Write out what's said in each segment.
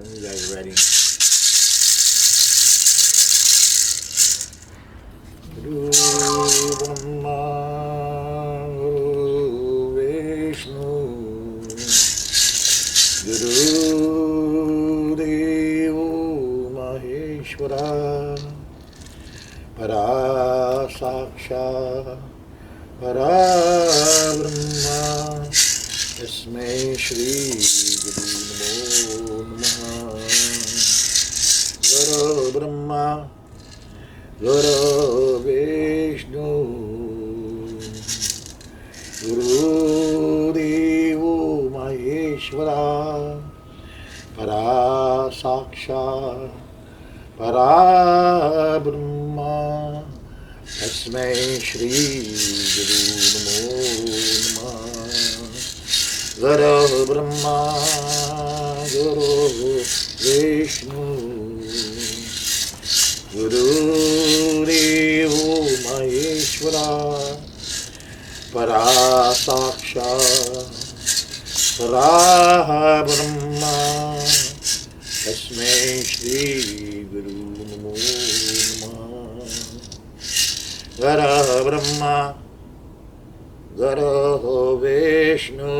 When you guys ready? Guru Brahma, Guru Vishnu, Guru Devo Maheshwara, Para Saksha, Para Brahma, Tasmai Shri Guru Namo Namaha. Guru Brahma, Guru Vishnu, Guru Devo Maheshwara, Para Saksha, Para Brahma, Tasmai Shri Guru Namo Namaha. Guru Brahma, Guru Vishnu, Guru Devo Maheshwara, Para Saksha, Para Brahma, Tasmai Shri Guru Namo Namaha. Guru Brahma, Guru Vishnu,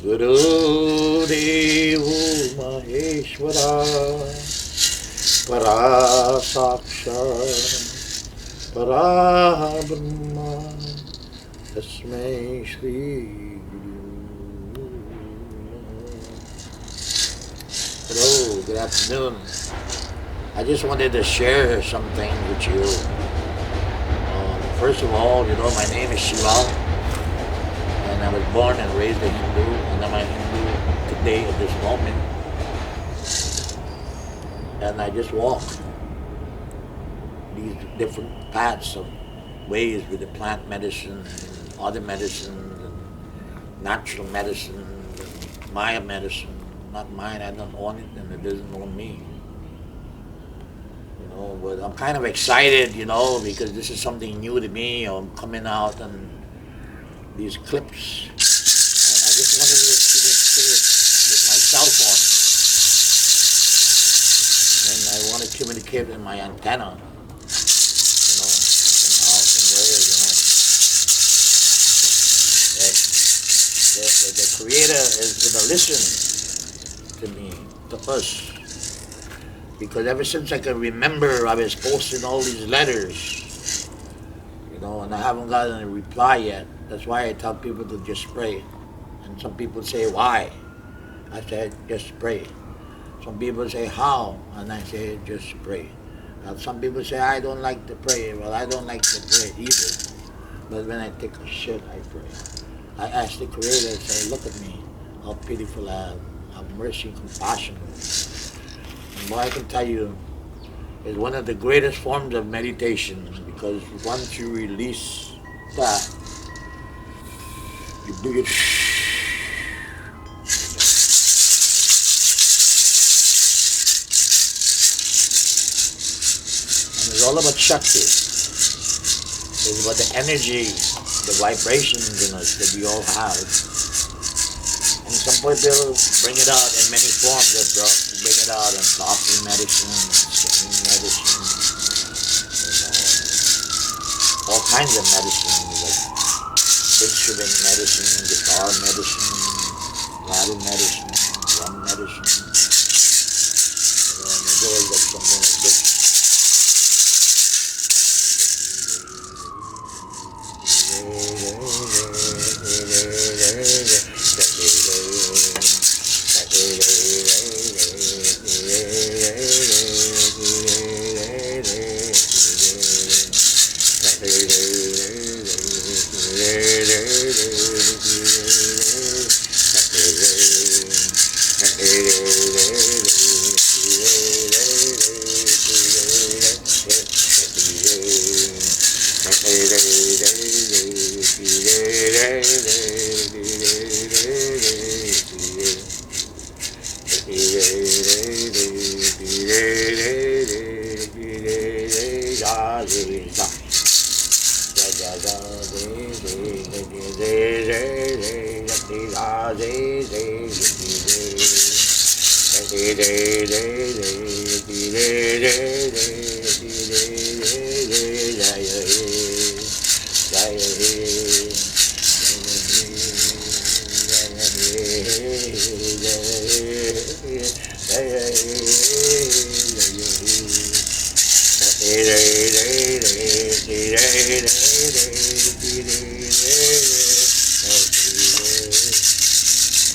Guru Devo Maheshwara, Para Saksha, Para Brahma, Tasmai Shri Guru. Hello, good afternoon. I just wanted to share something with you. First of all, my name is Shiva, and I was born and raised a Hindu, and I'm a Hindu today at this moment. And I just walk these different paths of ways with the plant medicine, and other medicine, and natural medicine, and Maya medicine. Not mine, I don't own it, and it doesn't own me. But I'm kind of excited, because this is something new to me. I'm coming out on these clips, and I just wanted to experience it with my cell phone. And I want to communicate with my antenna, somehow, somewhere, the Creator is going to listen to me, to us. Because ever since I can remember, I was posting all these letters, and I haven't gotten a reply yet. That's why I tell people to just pray. And some people say, why? I said, just pray. Some people say, how? And I say, just pray. Now, some people say, I don't like to pray. Well, I don't like to pray either. But when I take a shit, I pray. I ask the Creator, say, look at me, how pitiful I am. Have mercy and compassion. What I can tell you is one of the greatest forms of meditation, because once you release that, you do it. And it's all about Shakti. It's about the energy, the vibrations in us that we all have. And some people bring it out in many forms. They bring it out in coffee medicine, singing medicine, all kinds of medicine, like instrument medicine, guitar medicine, rattle medicine, drum medicine. And it goes like something like this.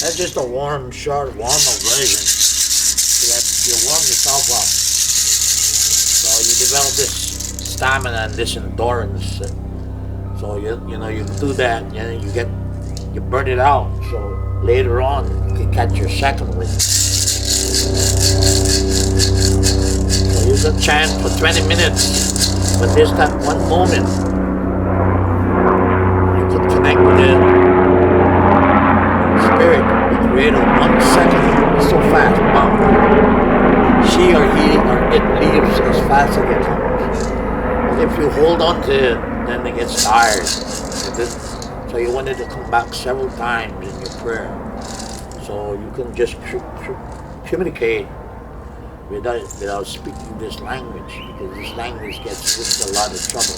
That's just a warm, short, warmer version. So that you warm yourself up. So you develop this stamina and this endurance. So you do that, and you burn it out. So later on you can catch your second wind. So you can chant for 20 minutes, but there's that one moment you can connect with the spirit, the creator. 1 second, it's so fast. Wow. She or he or it leaves as fast as it comes. If you hold on to it, then it gets tired. So you want it to come back several times in your prayer. So you can just communicate without speaking this language, because this language gets into a lot of trouble.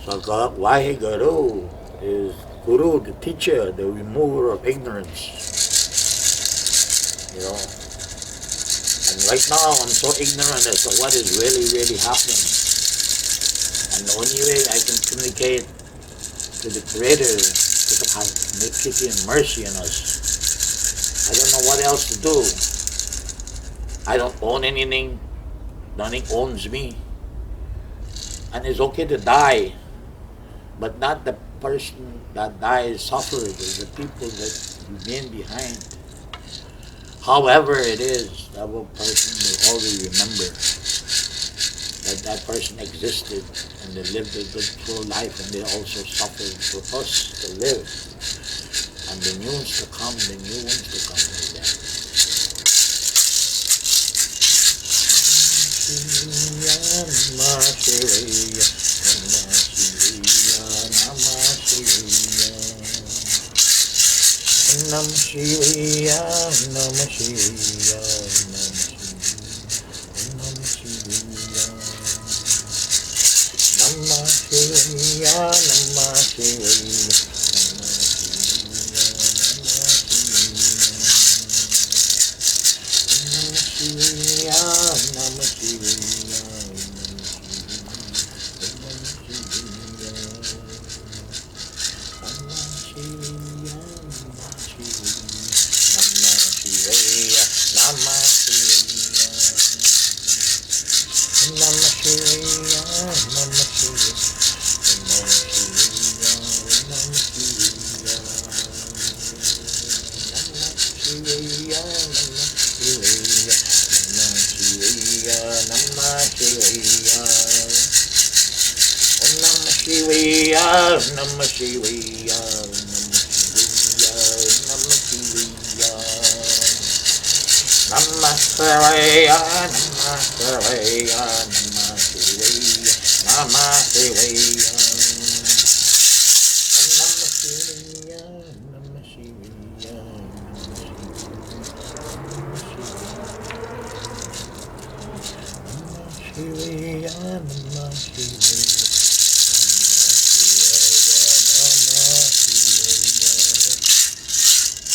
So God, Waheguru is Guru, the teacher, the remover of ignorance. And right now I'm so ignorant as to what is really happening. And the only way I can communicate to the Creator to make pity and mercy on us. I don't know what else to do. I don't own anything. Nothing owns me. And it's okay to die, but not the person that dies suffers, the people that remain behind. However it is, that one person will always remember that person existed and they lived a good full life, and they also suffered for us to live. And the new ones to come, like that. Namah Shivaya, Namah Shivaya, Namah Shivaya, Namah Shivaya,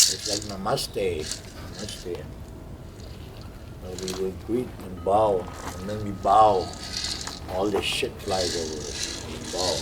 It's like namaste. Namaste. We would greet and bow, and then we bow. All this shit flies over us. We bow.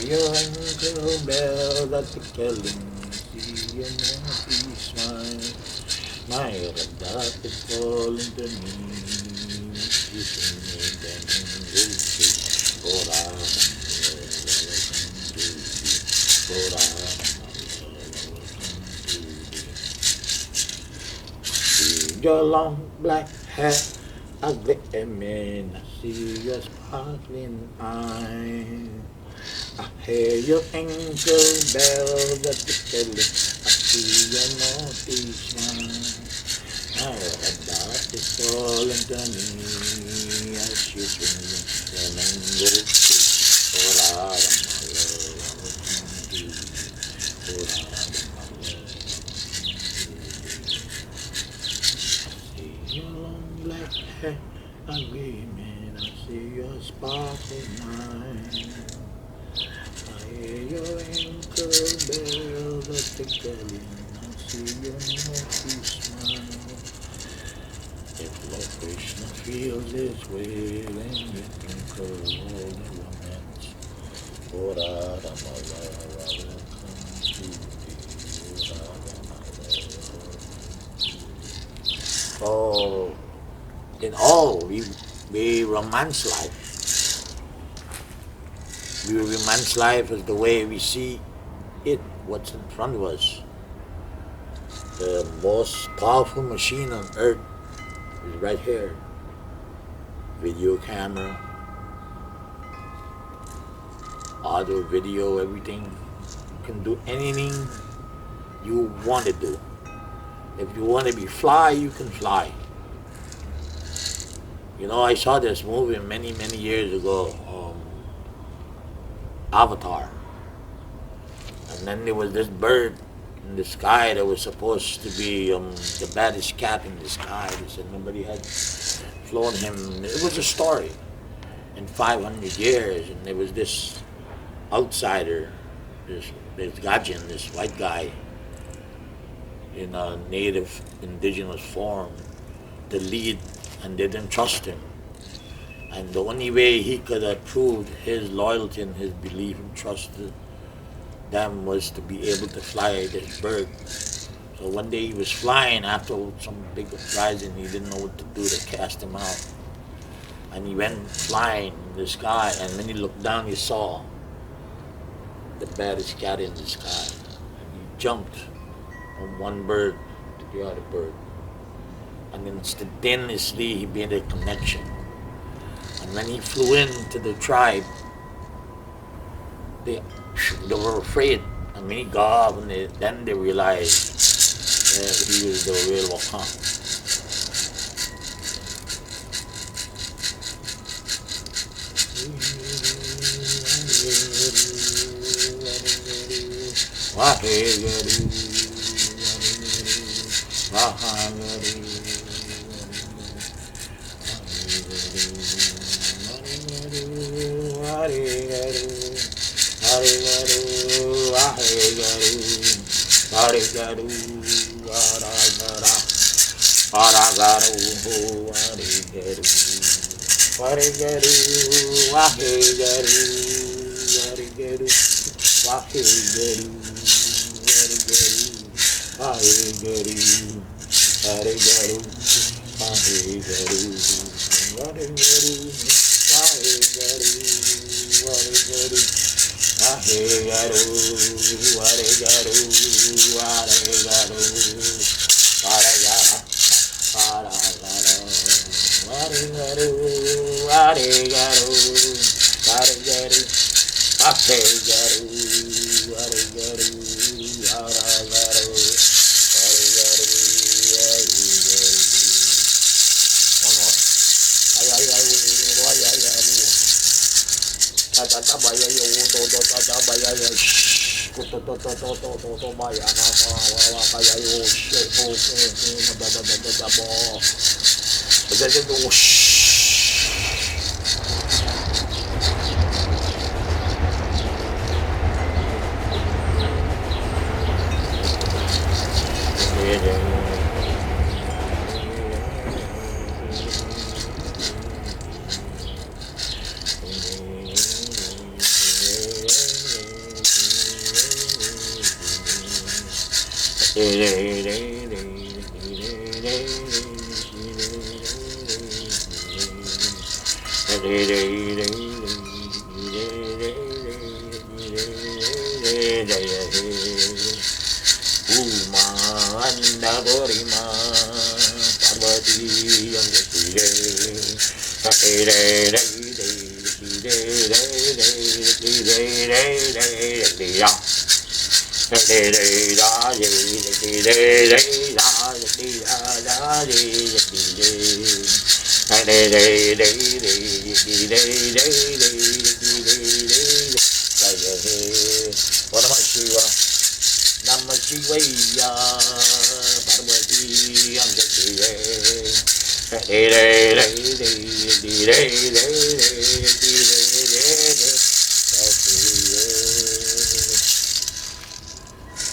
Your ankle bell at the killing, see your naughty smile. My radar is calling to me, kissing me, then see your long black hair, a gleaming, I see your sparkling eye. I hear your ankle bells at the telly. I see your naughty smile. My radar is calling to me as you swing your mango tree. Oh, I see your long black hair, a gleaming. I see your sparkling eye. Your ankle bells are tickling, I see your naughty smile. If Lord Krishna feels this way, then you can call the romance. Oh, Radha, my love, I will come to thee. Oh, Radha, my love. Oh, in all, we romance life. We romance life as the way we see it, what's in front of us. The most powerful machine on earth is right here. Video camera, audio, video, everything. You can do anything you want to do. If you want to be fly, you can fly. You know, I saw this movie many years ago. Avatar. And then there was this bird in the sky that was supposed to be the baddest cat in the sky. They said nobody had flown him. It was a story in 500 years, and there was this outsider, this Gajin, this white guy in a native indigenous form to lead, and they didn't trust him. And the only way he could have proved his loyalty and his belief and trust them was to be able to fly this bird. So one day he was flying after some big uprising, he didn't know what to do, they cast him out. And he went flying in the sky, and when he looked down, he saw the bear is carrying the sky. And he jumped from one bird to the other bird. And instantaneously, he made a connection. And when he flew into the tribe, they were afraid. And when he got up, then they realized that he was the real Wakam.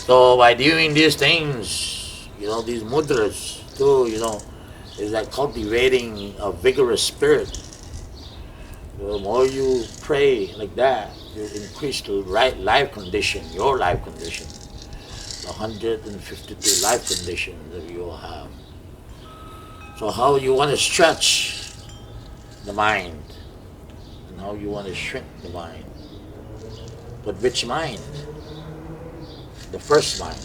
So by doing these things, these mudras too, is like cultivating a vigorous spirit. The more you pray like that, you increase the right life condition, your life condition, the 152 life conditions that you will have. So how you want to stretch the mind, and how you want to shrink the mind. But which mind? The first mind.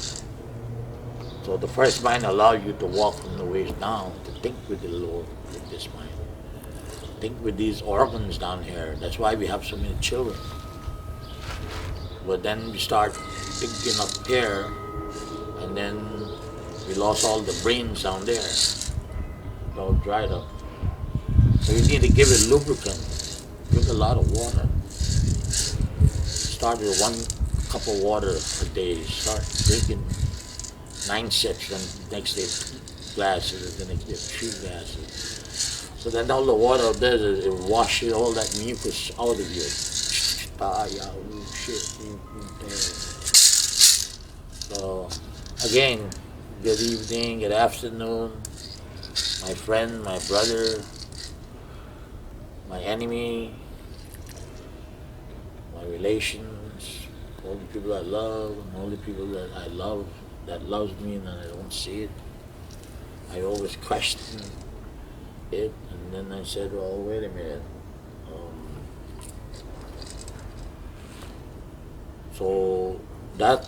So the first mind allows you to walk from the ways down, to think with the Lord, with this mind. Think with these organs down here. That's why we have so many children. But then we start thinking up here, and then we lost all the brains down there. It's all dried up. So you need to give it lubricant. Drink a lot of water. Start with 1 cup of water a day. Start drinking 9 sips, then the next day glasses, the next day 3 glasses. So then all the water does is it washes all that mucus out of you. So again, good evening, good afternoon, my friend, my brother, my enemy, my relations, all the people I love, and all the people that I love, that loves me and I don't see it. I always question it, and then I said, well, wait a minute. So that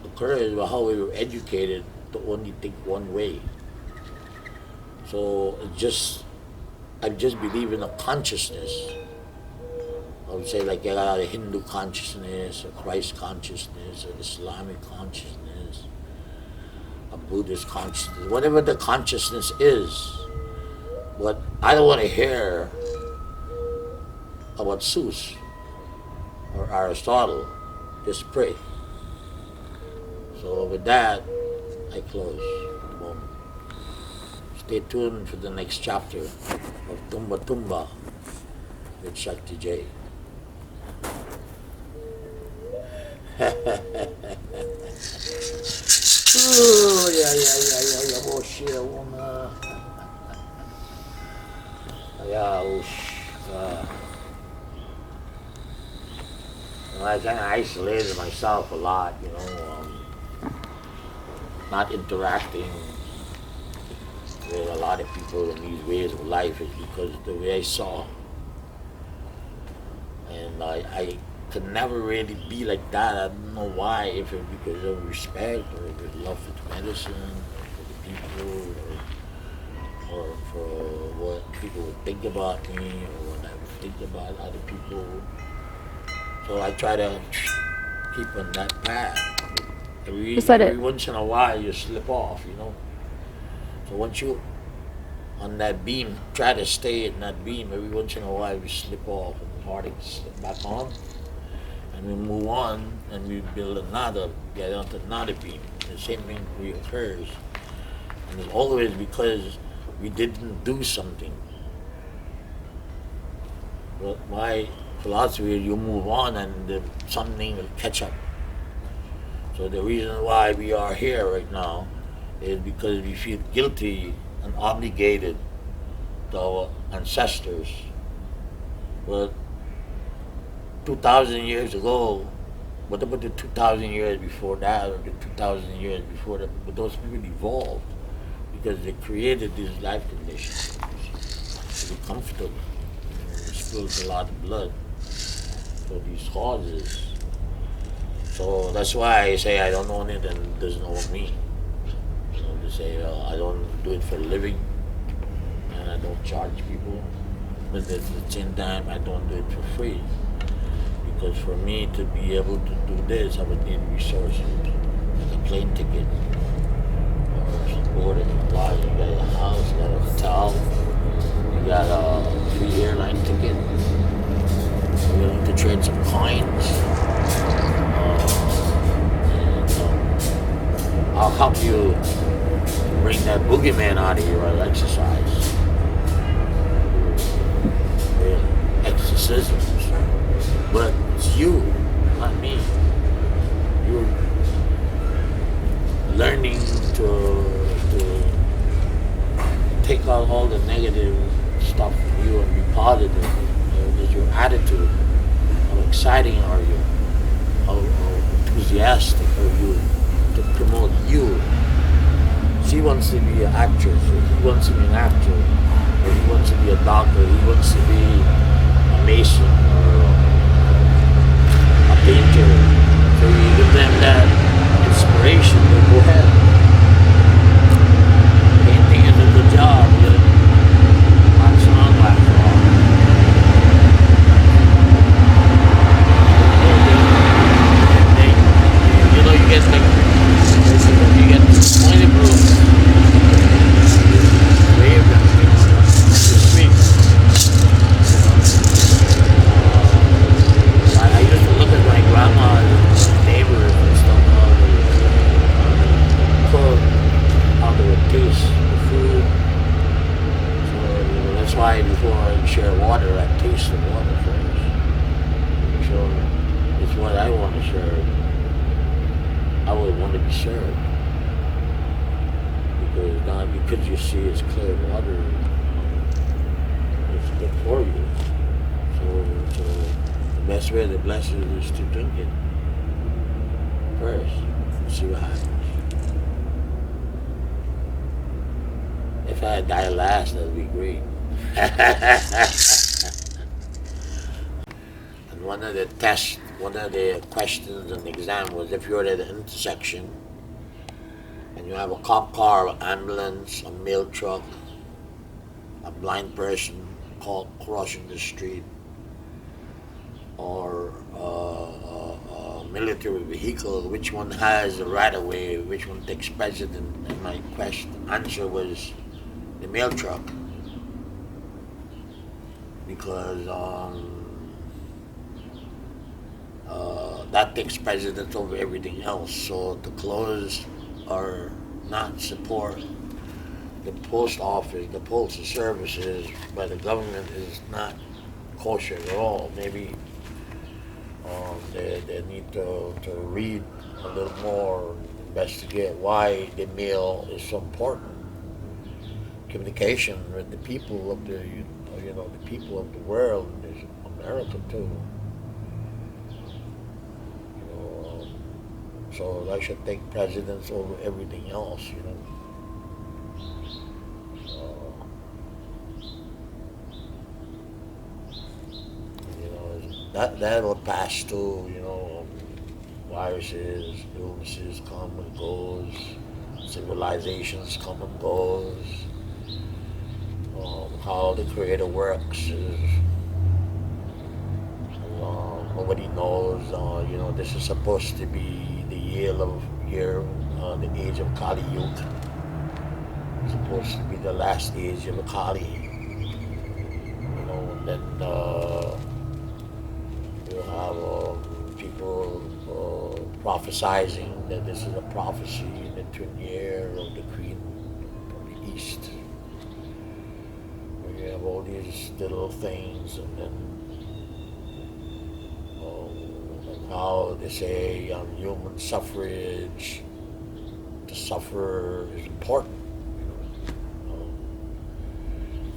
occurs by how we were educated to only think one way. So I just believe in a consciousness. I would say like a Hindu consciousness, a Christ consciousness, an Islamic consciousness, a Buddhist consciousness, whatever the consciousness is. But I don't want to hear about Zeus or Aristotle. Just pray. So with that, I close. Boom. Stay tuned for the next chapter of Tumba Tumba with sakTijJ. Oh, yeah, bullshit, woman. Yeah, I kind of isolated myself a lot, not interacting with a lot of people in these ways of life is because of the way I saw. And I could never really be like that. I don't know why, if it's because of respect or with love for medicine, or for the people, or for what people would think about me, or what I would think about other people. So I try to keep on that path. Every once in a while you slip off, So once you on that beam, try to stay in that beam. Every once in a while we slip off, and it's hard to slip back on. And we move on, and we build get onto another beam. The same thing reoccurs. And it's always because we didn't do something. But my philosophy is you move on and something will catch up. So the reason why we are here right now is because we feel guilty and obligated to our ancestors. But 2,000 years ago, what about the 2,000 years before that, or the 2,000 years before that? But those people evolved because they created these life conditions to be comfortable. They spilled a lot of blood for these causes. So that's why I say I don't own it and it doesn't own me. They say I don't do it for a living and I don't charge people. But at the same time, I don't do it for free. Because for me to be able to do this, I would need resources, like a plane ticket, or some board and flight. You got a house, you got a hotel, you got a free airline ticket. You're willing to trade some coins. I'll help you bring that boogeyman out of you. I'll exercise. Exorcisms. But it's you, not me. You're learning to take out all the negative stuff from you and be positive. Is your attitude? How exciting are you? How enthusiastic are you to promote you? She wants to be an actress, or he wants to be an actor, or he wants to be a doctor, he wants to be a mason, or a painter. So you give them that inspiration, they go ahead. Painting is a good job, wax on, wax off. You get like, you get pointed groups. Wave them, the street. I used to look at my grandma's neighbors and stuff, how they would taste the food. So that's why before I share water, I taste the water first. So it's what I want to share. I would want to be served. Because not because you see it's clear water, it's good for you. So the best way to bless it is to drink it first and see what happens. If I die last, that would be great. And one of the questions in the exam was if you're at an intersection and you have a cop car, an ambulance, a mail truck, a blind person crossing the street, or a military vehicle, which one has the right of way, which one takes precedent? And my answer was the mail truck, because that takes precedence over everything else. So to close or not support the post office, the postal services by the government is not kosher at all. Maybe they need to read a little more, investigate why the mail is so important. Communication with the people of the people of the world, is America too. So I should take precedence over everything else. That will pass too. Viruses, illnesses come and goes, civilizations come and goes. How the Creator works is nobody knows. This is supposed to be the the age of Kali Yuga. It's supposed to be the last age of Kali. And then you'll have people prophesizing that this is a prophecy in the twin year of the Queen from the East. You have all these little things, and then and how they say human suffrage, to suffer is important.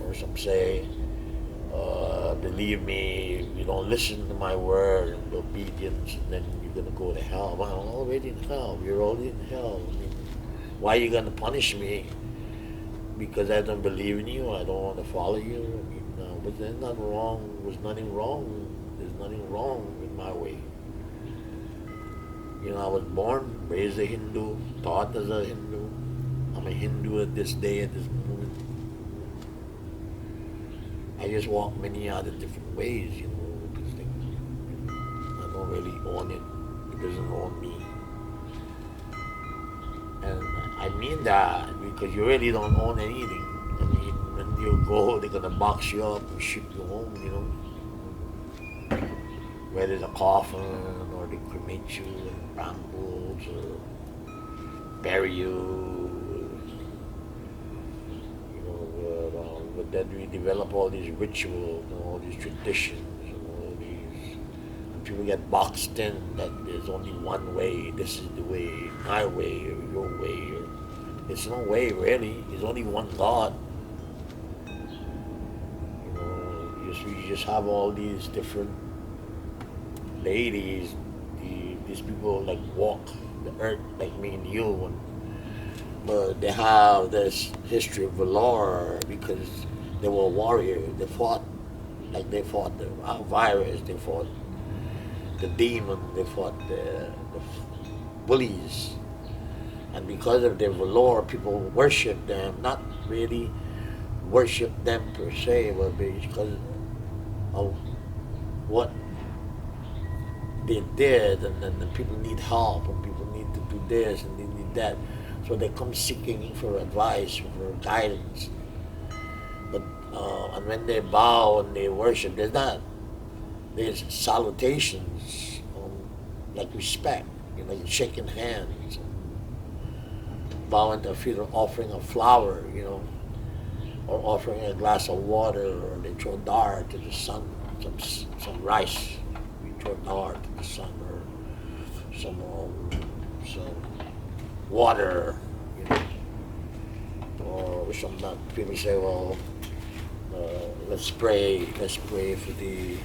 Or some say, believe me, if you don't listen to my word and obedience, and then you're going to go to hell. Well, I'm already in hell. You're already in hell. I mean, why are you going to punish me? Because I don't believe in you, I don't want to follow you. I mean, but there's nothing wrong. There's nothing wrong. There's nothing wrong with my way. I was born, raised a Hindu, taught as a Hindu. I'm a Hindu at this day, at this moment. I just walk many other different ways, with this thing. I don't really own it. It doesn't own me. And I mean that because you really don't own anything. I mean, when you go, they're gonna box you up and ship you home, Whether it's a coffin or they cremate you in brambles or bury you. But then we develop all these rituals and all these traditions and all these. And people get boxed in that there's only one way. This is the way, my way, or your way. It's no way, really. There's only one God. You just have all these different ladies. These people like walk the earth like me and you, but they have this history of valor because they were warriors. They fought the virus. They fought the demon. They fought the bullies. And because of their valor, people worship them. Not really worship them per se, but because of what they did, and then the people need help, and people need to do this, and they need that. So they come seeking for advice, for guidance. But and when they bow and they worship, there's salutations, like respect, shaking hands, bowing to a feet, or offering a flower, or offering a glass of water, or they throw dart to the sun, some rice, we throw dart to the sun, or some water, or some people say, well, let's pray for the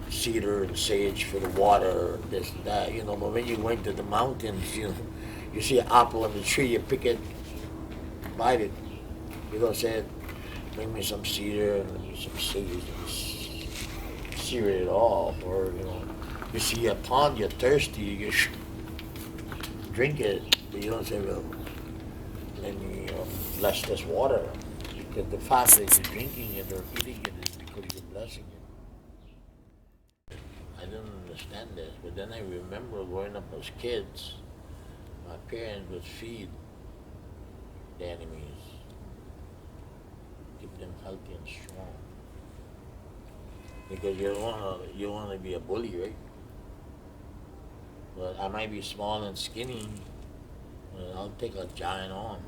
cedar and sage for the water, this and that, but when you go into the mountains, you see an apple on the tree, you pick it, bite it, You don't say, bring me some cedar and some seeds and sear it off, or you see a pond, you're thirsty, you drink it, but you don't say, well, let me bless this water, because the fact that you're drinking it or eating it is because you're blessing it. I didn't understand this, but then I remember growing up as kids, my parents would feed the enemies, keep them healthy and strong. Because you wanna be a bully, right? But I might be small and skinny, but I'll take a giant on.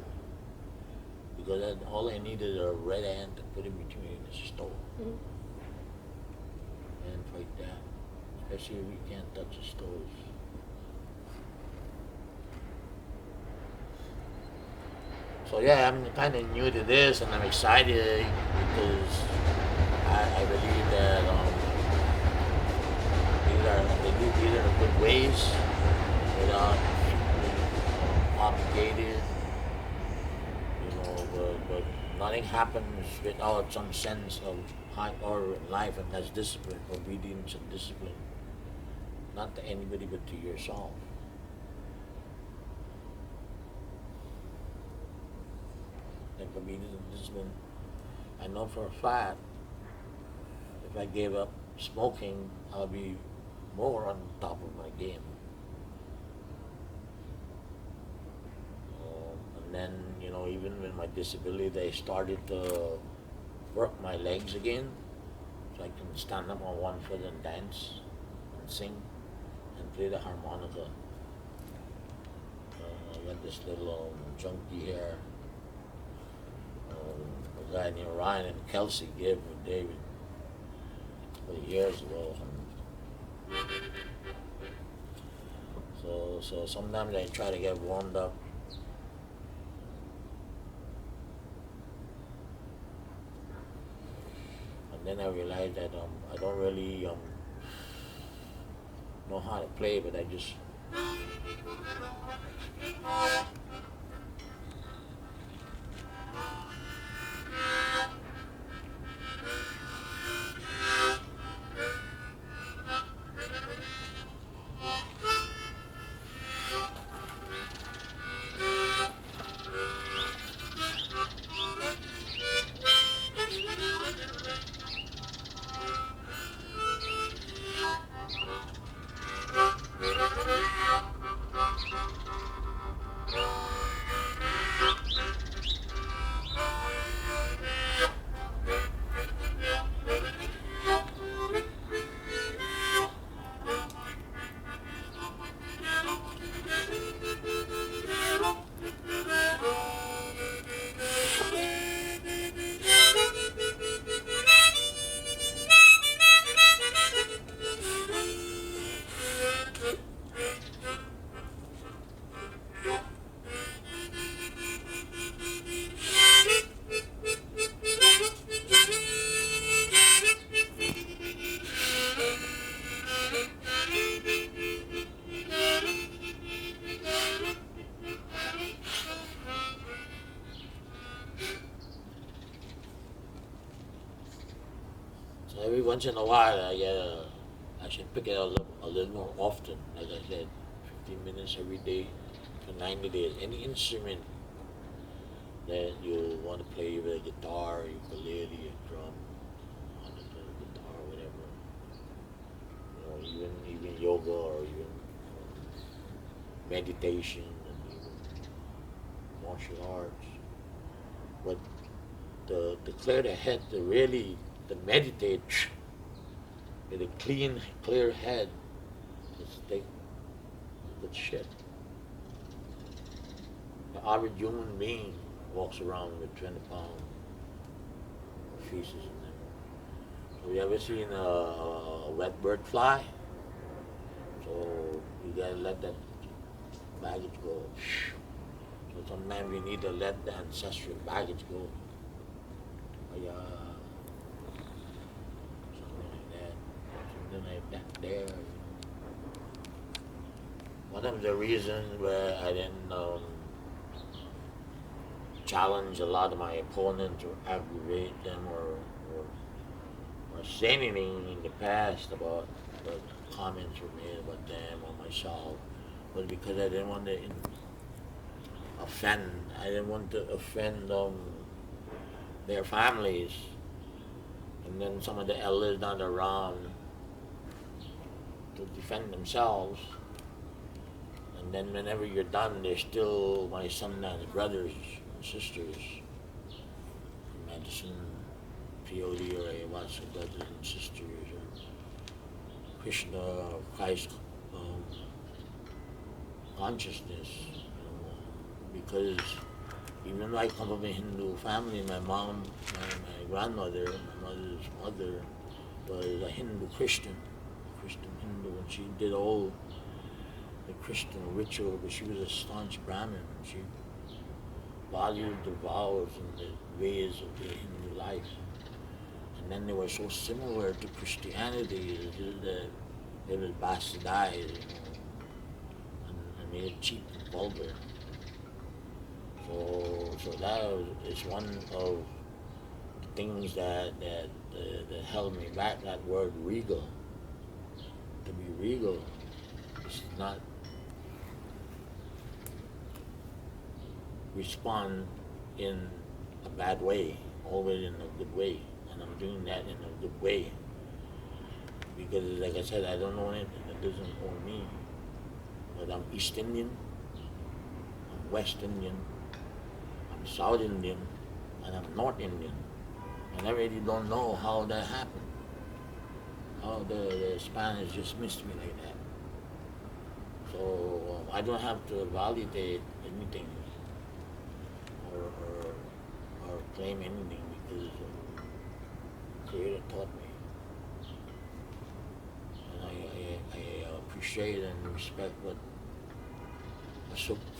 Because all I need is a red ant to put in between the stove. Mm-hmm. And fight that. Especially if we can't touch the stoves. So yeah, I'm kind of new to this, and I'm excited because I believe that these are good ways without being obligated, but nothing happens without some sense of high order in life, and that's discipline, obedience and discipline. Not to anybody but to yourself. Like obedience and discipline, I know for a fact if I gave up smoking, I'll be more on top of my game. And then, even with my disability, they started to work my legs again, so I can stand up on one foot and dance and sing and play the harmonica. I got this little junky hair. A guy named Ryan and Kelsey gave with David 20 years ago. So sometimes I try to get warmed up. And then I realized that I don't really know how to play, but I just every once in a while, I should pick it up a little more often. Like I said, 15 minutes every day for 90 days. Any instrument that you want to play, with a guitar, ukulele, a drum, on a guitar, whatever. Even yoga or even meditation and even martial arts. But to clear the head, to meditate with a clean, clear head, just take good shit. The average human being walks around with 20 pounds of feces in them. So you ever seen a wet bird fly? So you gotta let that baggage go. So sometimes we need to let the ancestral baggage go. Something like that there. One of the reasons where I didn't challenge a lot of my opponents or aggravate them or say anything in the past about the comments were made about them or myself was because I didn't want to offend. I didn't want to offend their families. And then some of the elders not around to defend themselves. And then whenever you're done, they're still my son and brothers and sisters. Medicine, POD or Ayahuasca brothers and sisters, or Krishna or Christ consciousness. Because even though I come from a Hindu family, my mom, my grandmother, my mother's mother was a Hindu Christian Hindu, and she did all the Christian ritual, but she was a staunch Brahmin. She valued the vows and the ways of the Hindu life. And then they were so similar to Christianity that they were bastardized, and made it cheap and vulgar. So that is one of the things that held me back. That word regal. To be regal is not respond in a bad way, always in a good way. And I'm doing that in a good way. Because like I said, I don't own it and it doesn't own me. But I'm East Indian, I'm West Indian, I'm South Indian, and I'm North Indian. And I really don't know how that happened. How the Spanish just missed me like that. So I don't have to validate anything or claim anything because the Creator taught me. And I appreciate and respect what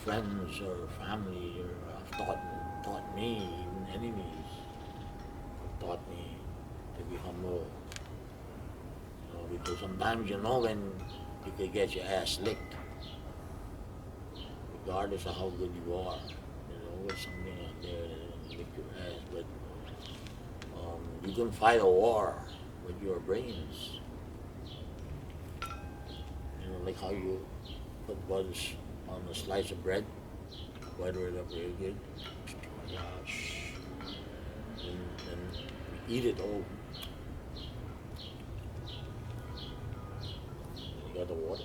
friends or family have taught me, even enemies have taught me to be humble. Because sometimes when you could get your ass licked, regardless of how good you are. There's always something out there that will lick your ass. But you can fight a war with your brains. Like how you put butter on a slice of bread, butter it up real good, and eat it all. You got the water.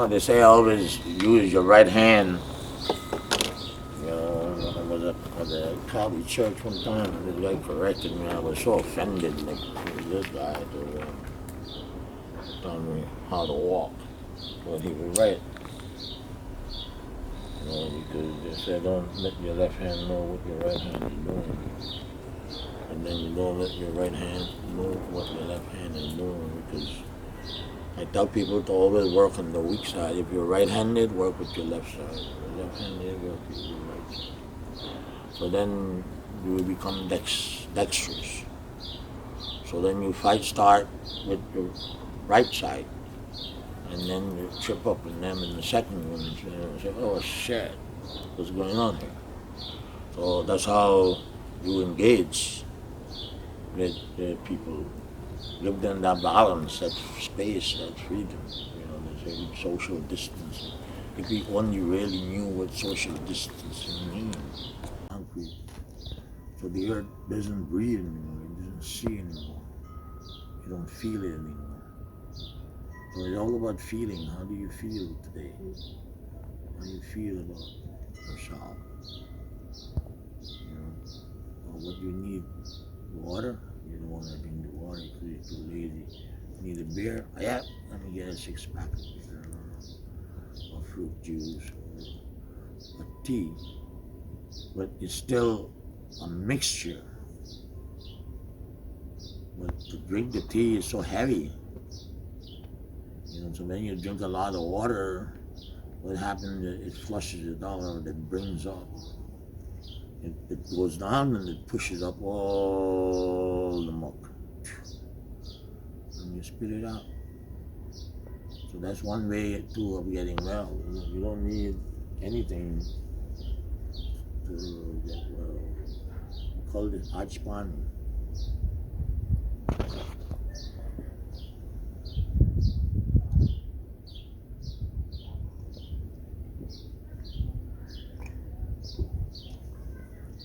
They say always use your right hand. I was at a Catholic church one time, and the guy corrected me. I was so offended, like this guy to tell me how to walk. But he was right. Because they said don't let your left hand know what your right hand is doing. And then you don't let your right hand know what your left hand is doing, because I tell people to always work on the weak side. If you're right-handed, work with your left side. If you're left-handed, work with your right side. So then you will become dexterous. So then you start with your right side, and then you trip up in them in the second one. And say, oh shit, what's going on here? So that's how you engage with people. Give them that balance, that space, that freedom. There's a social distancing. If only really knew what social distancing means. So the earth doesn't breathe anymore, it doesn't see anymore. You don't feel it anymore. So it's all about feeling. How do you feel today? How do you feel about yourself? Or what do you need? Water? You don't want to drink the water because you're too lazy. You need a beer? Yeah, let me get a 6-pack of beer or fruit juice or tea. But it's still a mixture. But to drink the tea is so heavy. So when you drink a lot of water, what happens is it flushes it out, or it brings up. It goes down and it pushes up all the muck. And and you spit it out. So that's one way too of getting well. You don't need anything to get well. We call it Ajpan.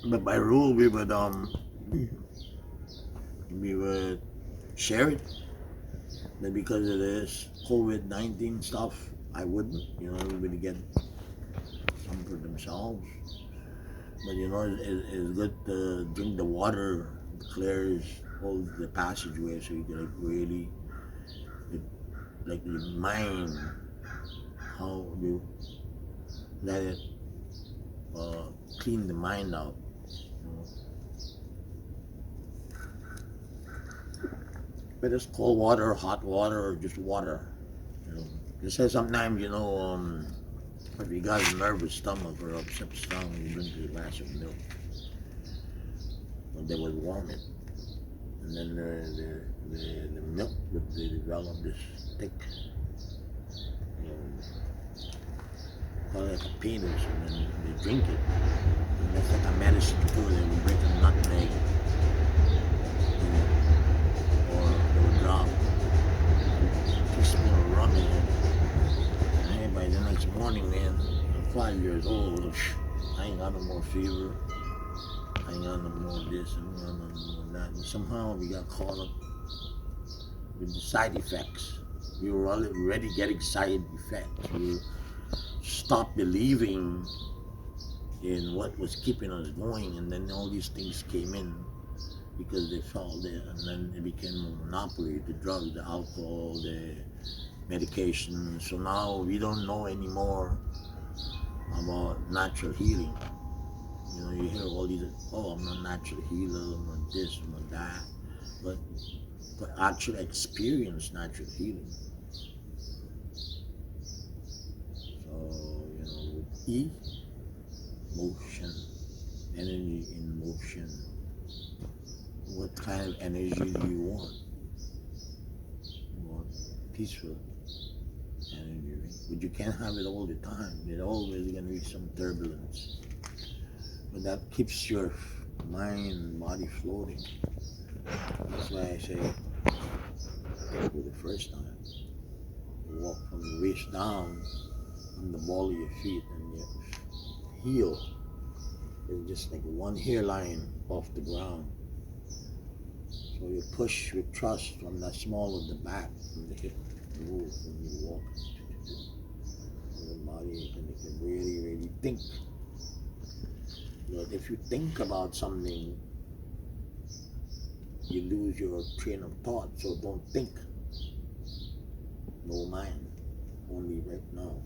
But by rule, we would share it. But because of this COVID-19 stuff, I wouldn't. Everybody get some for themselves. But it's good to drink the water. It clears all the passageway, so you can really your mind, how you let it clean the mind out. Whether it's cold water, hot water, or just water. Just say sometimes, if you got a nervous stomach or upset stomach, you drink a glass of milk. But they would warm it. And then the milk would develop this thick, call it a penis, and then they drink it. And that's like a medicine too. They would break a nutmeg. Or they would drop a teaspoon of rum in it. And hey, by the next morning, man, I'm 5 years old. I ain't got no more fever. I ain't got no more this and no more that. And somehow we got caught up with the side effects. We were already getting side effects. We stopped believing in what was keeping us going, and then all these things came in because they fell there, and then it became a monopoly, the drugs, the alcohol, the medication. So now we don't know anymore about natural healing. You hear all these, I'm not natural healer, I'm not this, I'm not that, but actually experience natural healing. So, motion, energy in motion. What kind of energy do you want? You want peaceful energy, right? But you can't have it all the time. There's always going to be some turbulence. But that keeps your mind and body floating. That's why I say, for the first time, you walk from the waist down on the ball of your feet, and your heel is just like one hairline off the ground. So you push with trust from the small of the back, from the hip, move when you walk. So the body can really, really think. But if you think about something, you lose your train of thought. So don't think. No mind. Only right now.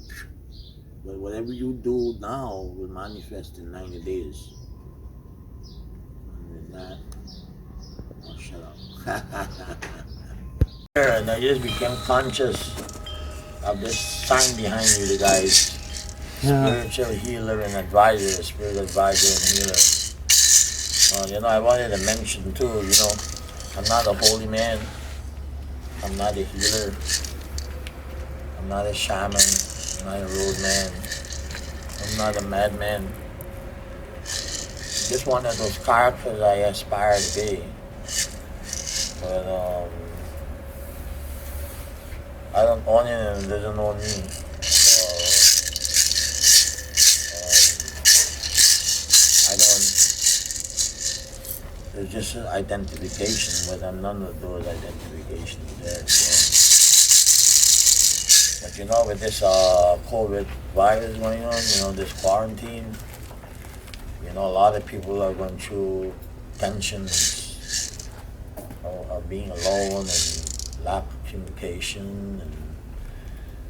But whatever you do now will manifest in 90 days. And with that, I'll shut up. And I just became conscious of this sign behind you, the guys. Spiritual healer and advisor, spiritual advisor and healer. I wanted to mention too, I'm not a holy man. I'm not a healer. I'm not a shaman. I'm not a road man. I'm not a madman. I'm just one of those characters I aspire to be. But I don't own it and it doesn't own me. There's just an identification, but I'm none of those identifications there. So. But with this COVID virus going on, this quarantine, a lot of people are going through tensions of being alone and lack of communication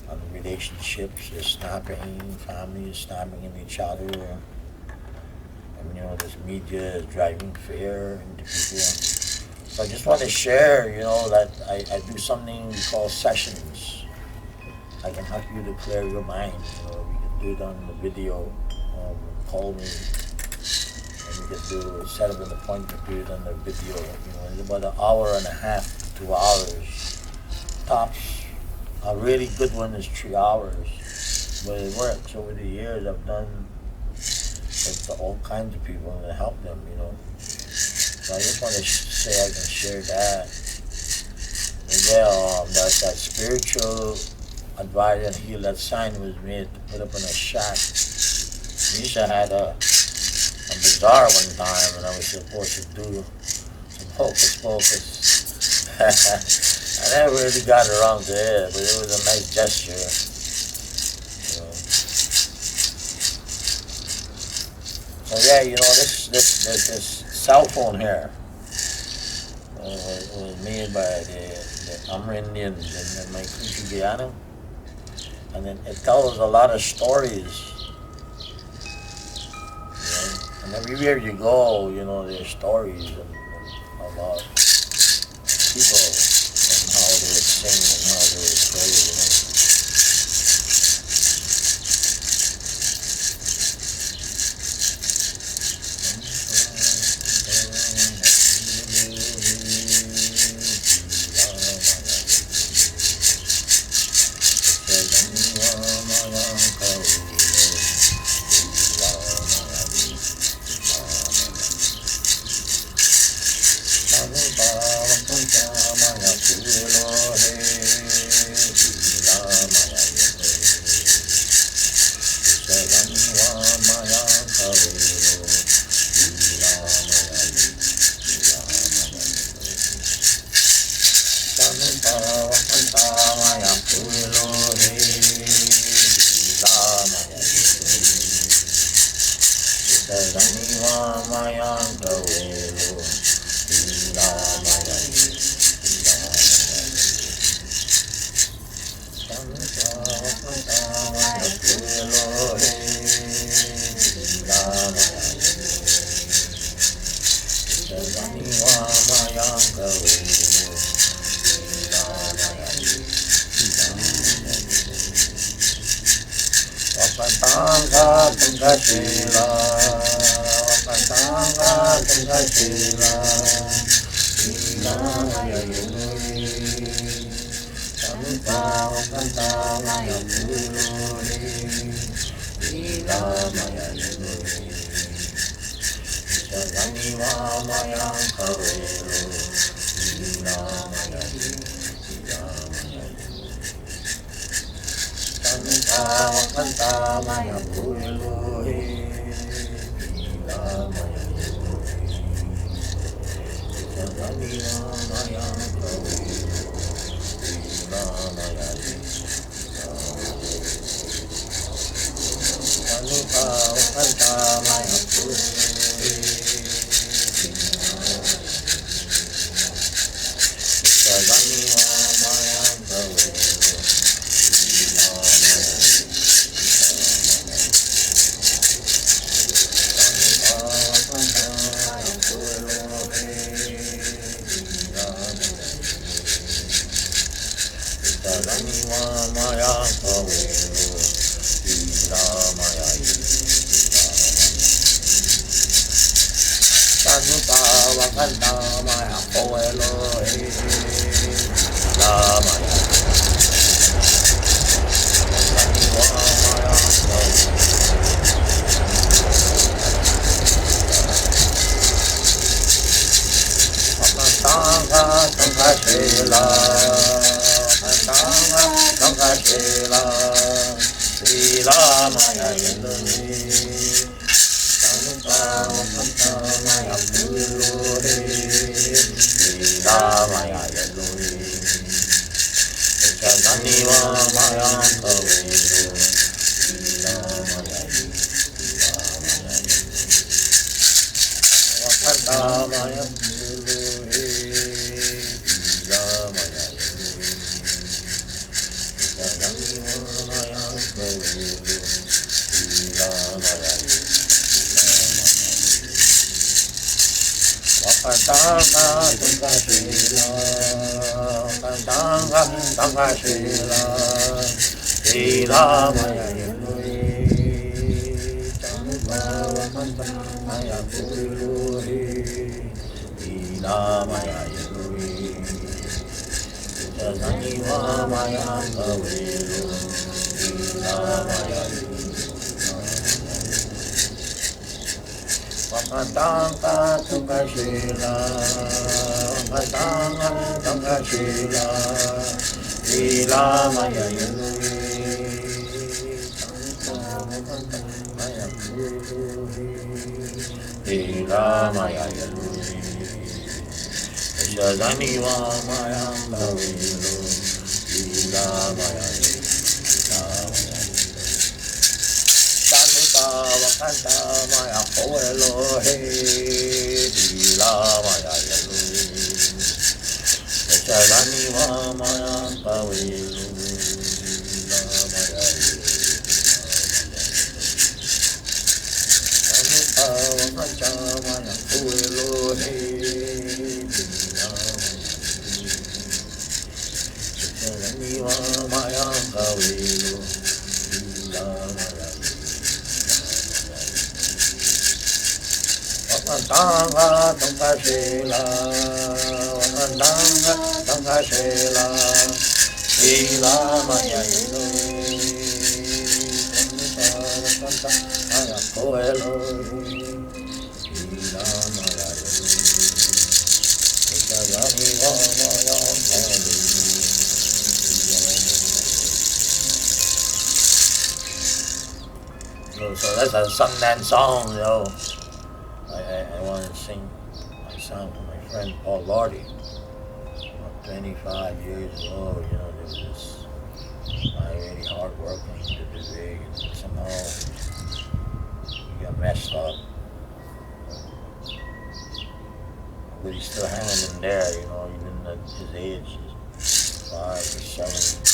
and relationships is snapping, families snapping in each other. This media is driving fear into people. So I just want to share, that I do something we call sessions. I can help you to clear your mind. We can do it on the video. Call me, and we can set up an appointment, do it on the video. It's about an hour and a half, 2 hours. tops. A really good one is 3 hours, but it works. Over the years, I've done it to all kinds of people and help them, you know. So I just want to say I can share that. And yeah, that spiritual advisor and heal that sign was made to put up in a shack. Misha had a bazaar one time, and I was supposed to do some hocus pocus. I never really got around to it, but it was a nice gesture. You know. So yeah, you know, this cell phone here was made by the Amerindians in my country, Guyana, and it tells a lot of stories. And everywhere you go, you know, there's stories about people and how they would sing and how they would play, you know. Shazaniwa Mayam Kavelu Ilamaya Wakatanga Tukashila Wakatanga Tukashila Ilamaya Ilamaya Shazaniwa Mayam Kavelu Ilamaya Wakanta Maya Koelohe Ilamaya Shazaniwa Maya Kavelu Ilamaya Wakanta Maya Koelohe Shazaniwa Maya Kavelu Ilamaya Wakatanga Tukashila Wakatanga Tukashila Ilamaya Wakatanga Koelo Ilamaya Shazaniwa Maya Kavelu. So that's a Sundance song, yo. I want to sing my song to my friend Paul Lordy. 25 years ago, you know, there was this really hard working to do big, and somehow he got messed up. But he's still hanging in there, you know, even at his age, 5 or 7.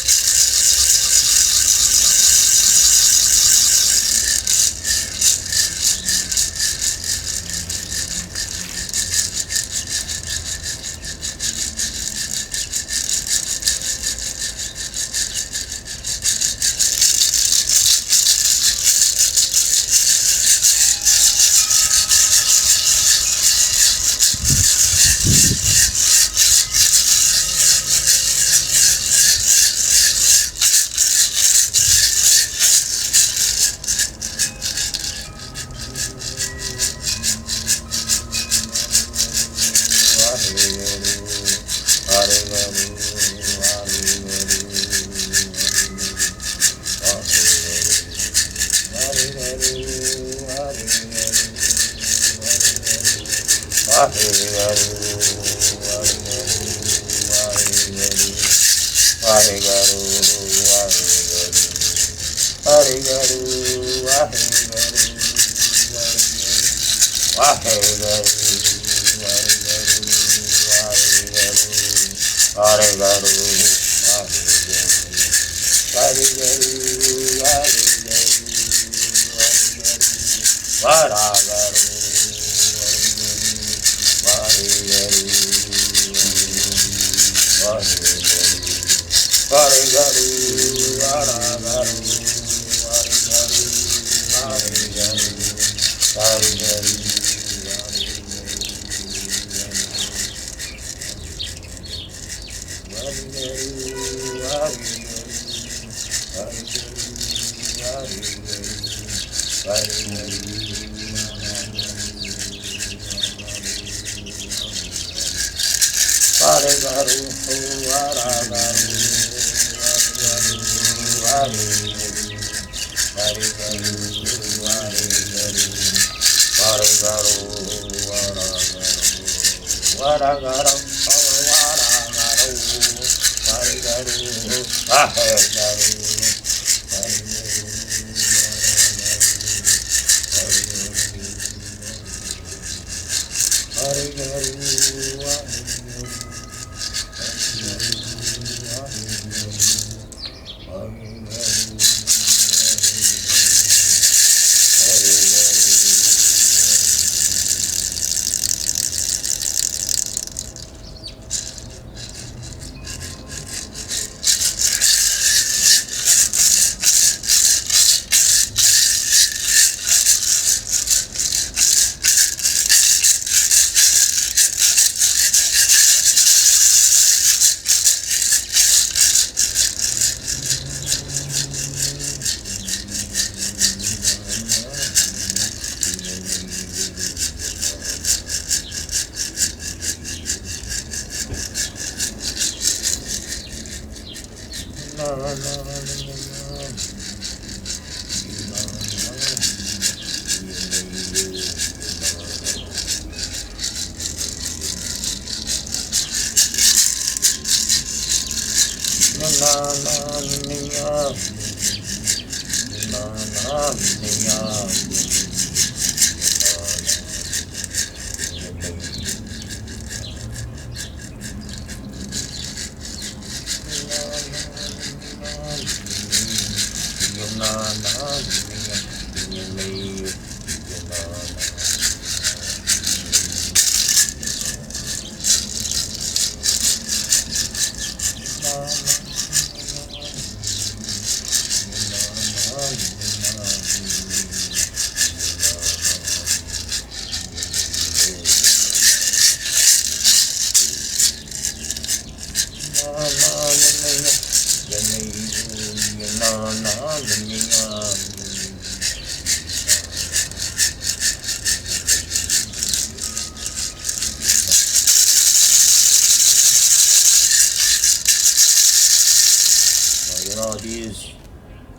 These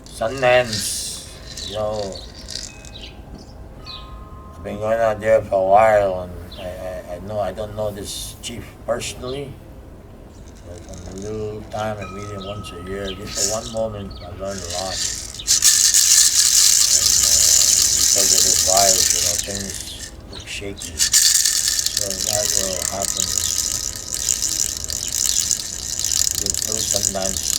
Sundance, I've been going out there for a while, and I don't know this chief personally, but from the little time I meet him once a year, just for one moment, I learned a lot. And because of this virus, things look shaky. So that will happen. Through Sundance.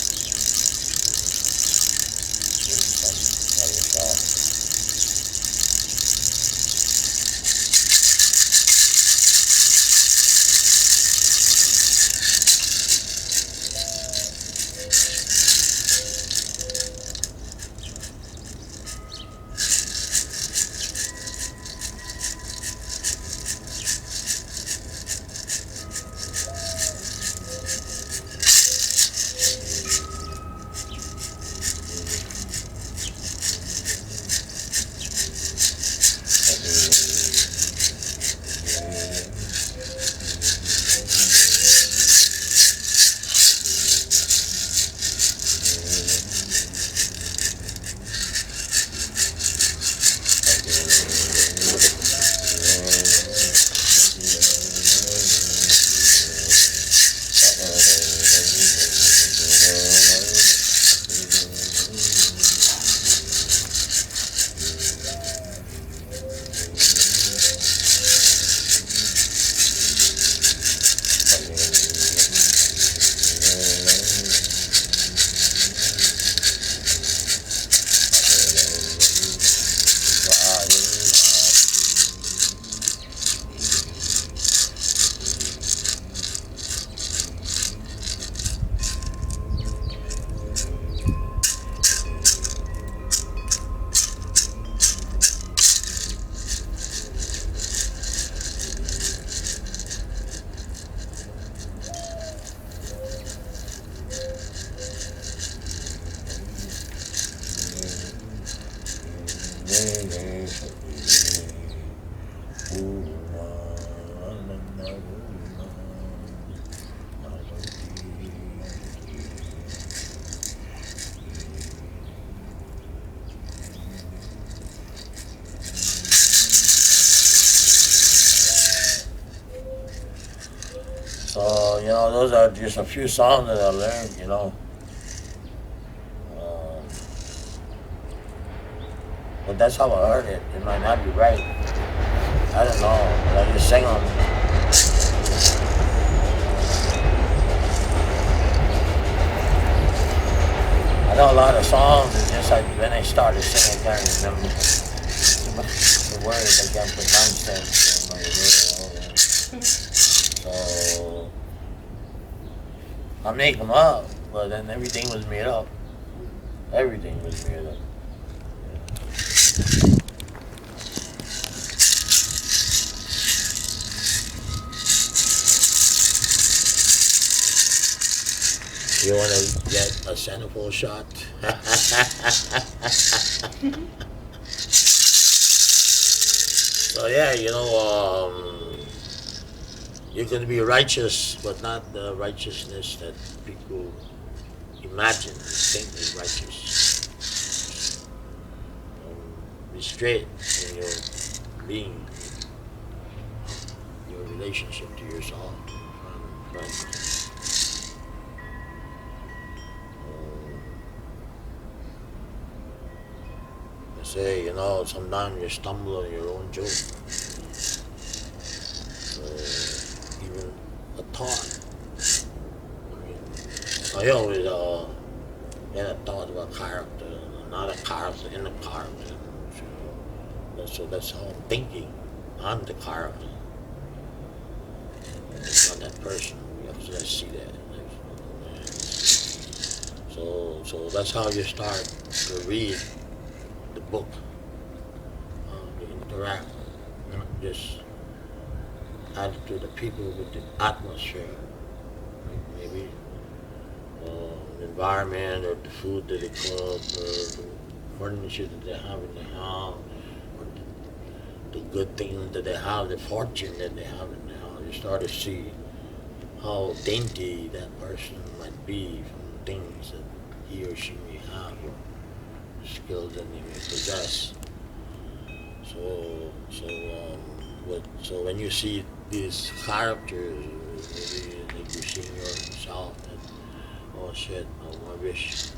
So, those are just a few songs that I learned. But that's how I heard it. It might not be right. I don't know. But I just sing them. I know a lot of songs. It's just like when I started singing, I can't remember the words. I can't pronounce them. So I make them up, but then everything was made up. Everything was made up. You want to get a centerfold shot? So yeah, you can be righteous, but not the righteousness that people imagine, think is righteous. Be straight in your being, your relationship to yourself. I say, sometimes you stumble on your own joke. Even a thought. I always had a thought about character, not a character in a character. So that's how I'm thinking. I'm the character. It's not that person. You have to just see that. So that's how you start to read the book, to interact, not just add to the people with the atmosphere, like maybe the environment or the food that they cook or the furniture that they have in the house or the good things that they have, the fortune that they have in the house. You start to see how dainty that person might be from things that he or she may have or skills that they may possess. So when you see these characters, maybe like you're seeing yourself, and oh shit, I wish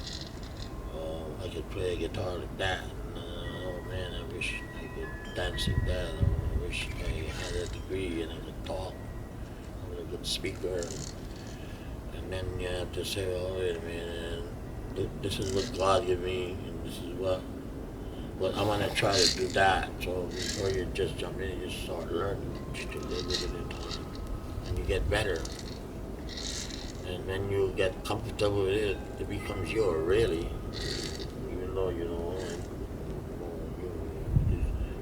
I could play a guitar like that, and oh man, I wish I could dance like that, I wish I had a degree and I could talk, I was a good speaker, and then you have to say, oh wait a minute, this is what God gave me, and this is what I want to try to do that. So before you just jump in, you just start learning just a little bit at a time, and you get better. And then you get comfortable with it. It becomes yours, really. Even though you know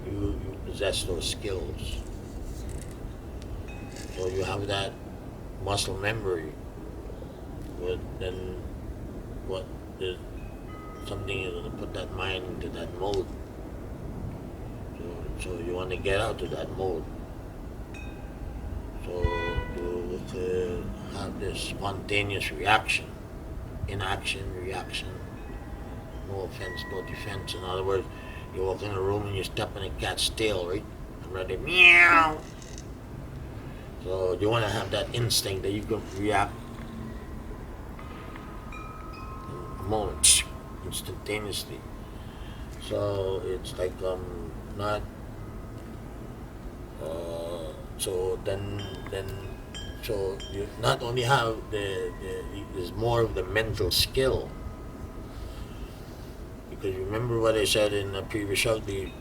you possess those skills. So you have that muscle memory. But then what is something is going to put that mind into that mode. So you want to get out of that mode. So you could have this spontaneous reaction, inaction, reaction, no offense, no defense. In other words, you walk in a room and you step on a cat's tail, right? And ready, meow. So you want to have that instinct that you can react in a moment, instantaneously. So it's like not. So you not only have there's more of the mental skill, because remember what I said in the previous show, you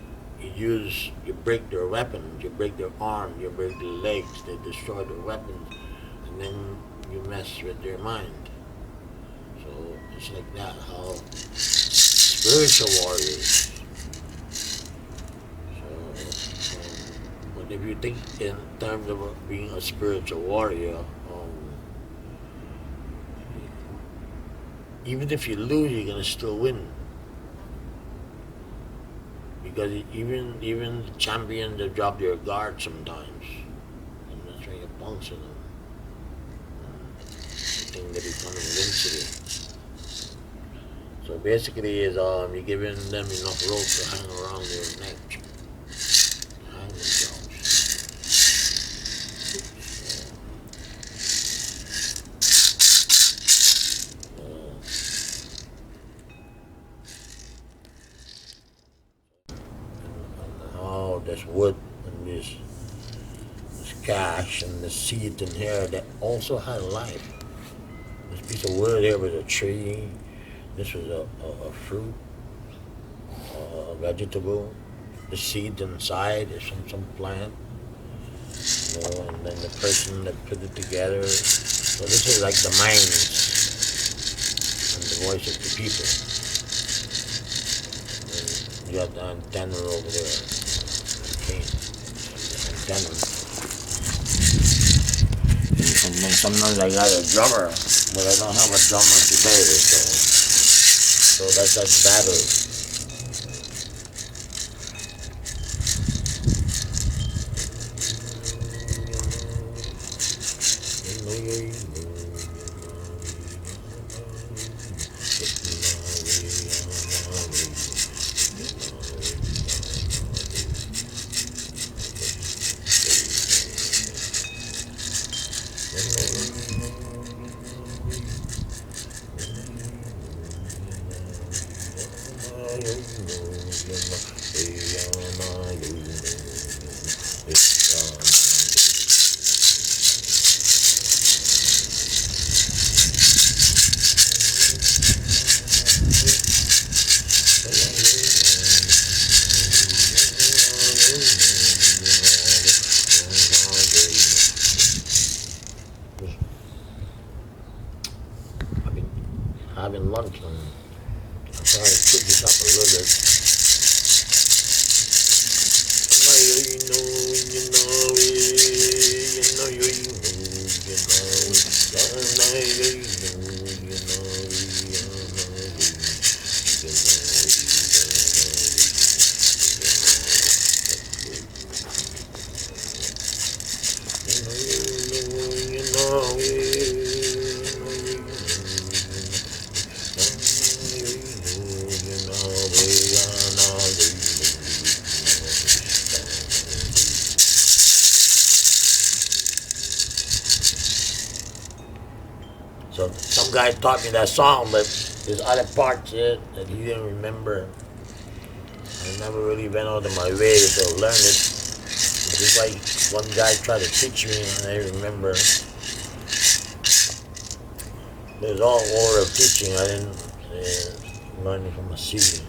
break their weapons, you break their arms, you break their legs, they destroy their weapons, and then you mess with their mind. So it's like that, how spiritual warriors. But if you think in terms of being a spiritual warrior, even if you lose, you're gonna still win. Because even the champions, they drop their guard sometimes. And that's why you bounce on them. I think they become invincible. So basically, is you're giving them enough rope to hang around your neck, hang themselves. This wood and this cash and the seed in here that also had life. This piece of wood here was a tree. This was a fruit, a vegetable. The seed inside is from some plant. And then the person that put it together. So this is like the minds and the voice of the people. And you got the antenna over there. Antenna. And sometimes I got a drummer, but I don't have a drummer today, so that's battery. Having lunch and I'm trying to cook this up a little bit. So some guy taught me that song, but there's other parts in it that he didn't remember. I never really went out of my way to learn it. It's just like one guy tried to teach me and I remember. It was all oral teaching. I didn't learn it from a CD.